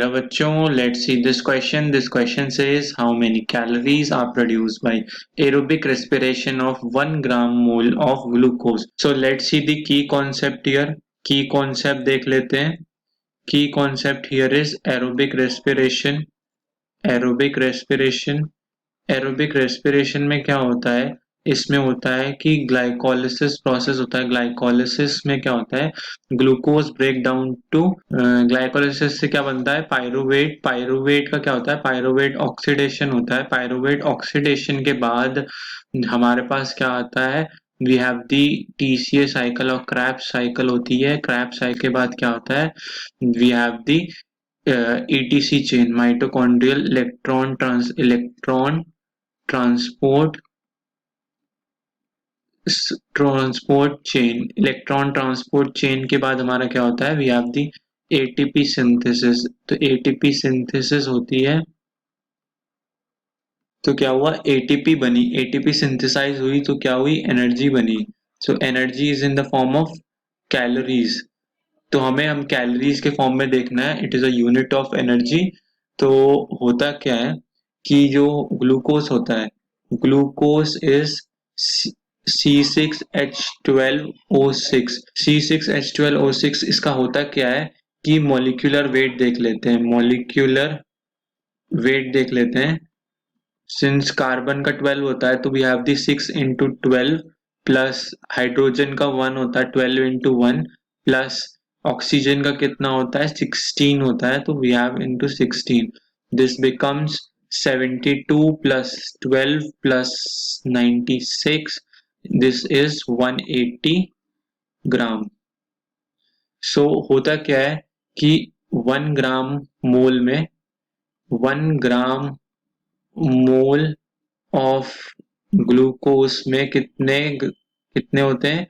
Hello bachchon, let's see this question. This question says how many calories are produced by aerobic respiration of 1 gram mole of glucose. So let's see the key concept here. Key concept देख लेते हैं. Key concept here is aerobic respiration. Aerobic respiration. Aerobic respiration में क्या होता है, इसमें होता है कि ग्लाइकोलिसिस प्रोसेस होता है. ग्लाइकोलिसिस में क्या होता है, glucose break down to glycolysis से क्या बनता है, पायरुवेट. पायरुवेट का क्या होता है, पायरुवेट ऑक्सीडेशन होता है. पायरुवेट ऑक्सीडेशन के बाद हमारे पास क्या आता है, we have the TCA cycle और क्रैब्स साइकिल होती है. क्रैब्स साइकिल के बाद क्या होता है, we have the ETC chain, mitochondrial electron transport chain. Electron transport chain के बाद हमारा क्या होता है, we have the ATP synthesis. तो ATP सिंथेसिस होती है, तो क्या हुआ, ATP बनी. ATP सिंथेसाइज हुई तो क्या हुई, एनर्जी बनी. So energy is in the form of calories. तो हम कैलोरीज के फॉर्म में देखना है. It is a unit of energy. तो होता क्या है कि जो ग्लूकोज होता है, ग्लूकोज इज C6H12O6. C6H12O6 इसका होता क्या है कि मॉलिक्यूलर वेट देख लेते हैं. मॉलिक्यूलर वेट देख लेते हैं. सिंस कार्बन का 12 होता है तो we have the 6 into 12 plus hydrogen का 1 होता है 12 इंटू 1 प्लस ऑक्सीजन का कितना होता है 16 होता है, तो we have into 16. This becomes 72 plus 12 plus 96. This is 180 gram. So होता क्या है कि 1 ग्राम मोल में 1 ग्राम मोल ऑफ ग्लूकोज में कितने होते हैं,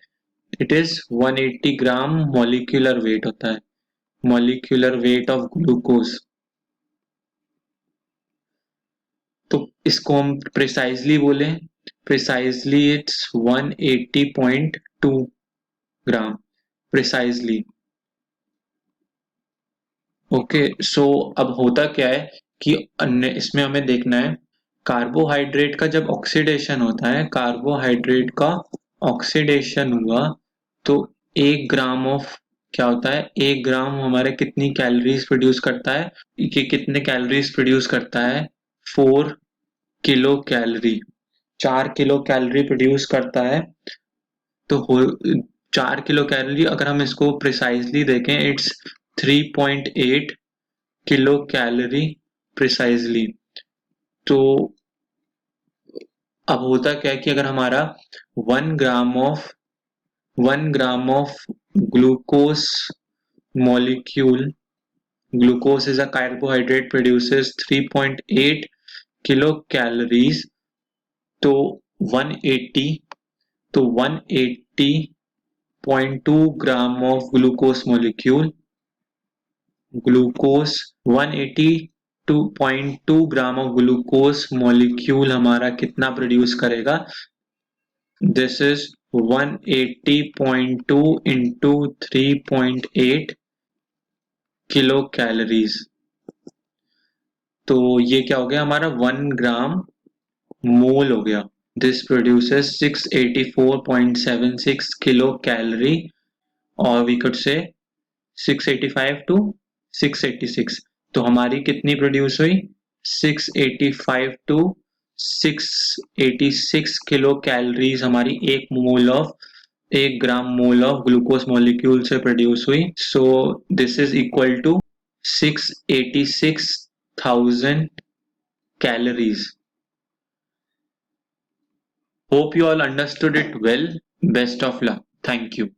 it is 180 gram molecular weight होता है. Molecular weight of glucose. तो इसको हम प्रिसाइजली बोले, precisely it's 180.2 gram precisely. Okay. So अब होता क्या है कि इसमें हमें देखना है कार्बोहाइड्रेट का जब ऑक्सीडेशन होता है, कार्बोहाइड्रेट का ऑक्सीडेशन हुआ तो 1 ग्राम ऑफ क्या होता है, 1 ग्राम हमारे कितनी कैलोरीज प्रोड्यूस करता है, कि कितने कैलोरीज प्रोड्यूस करता है, 4 kilo calorie. 4 kilo calorie produce करता है. तो 4 किलो कैलोरी अगर हम इसको प्रिसाइजली देखें, इट्स 3.8 किलो कैलोरी प्रिसाइजली. तो अब होता क्या है कि अगर हमारा 1 gram of glucose molecule, glucose is a carbohydrate, produces 3.8 kilocalories. तो 180.2 gram of glucose molecule, glucose 182.2 gram of glucose molecule हमारा कितना प्रोड्यूस करेगा, this is 180.2 into 3.8 kilo calories. तो ये क्या हो गया हमारा 1 ग्राम मोल हो गया. दिस प्रोड्यूसेस 684.76 किलो कैलोरी, और वी कुड से 685 टू 686. तो हमारी कितनी प्रोड्यूस हुई, 685 टू 686 किलो कैलोरीज हमारी 1 gram mole of glucose molecule से प्रोड्यूस हुई. So this is equal to 686,000 calories. Hope you all understood it well. Best of luck. Thank you.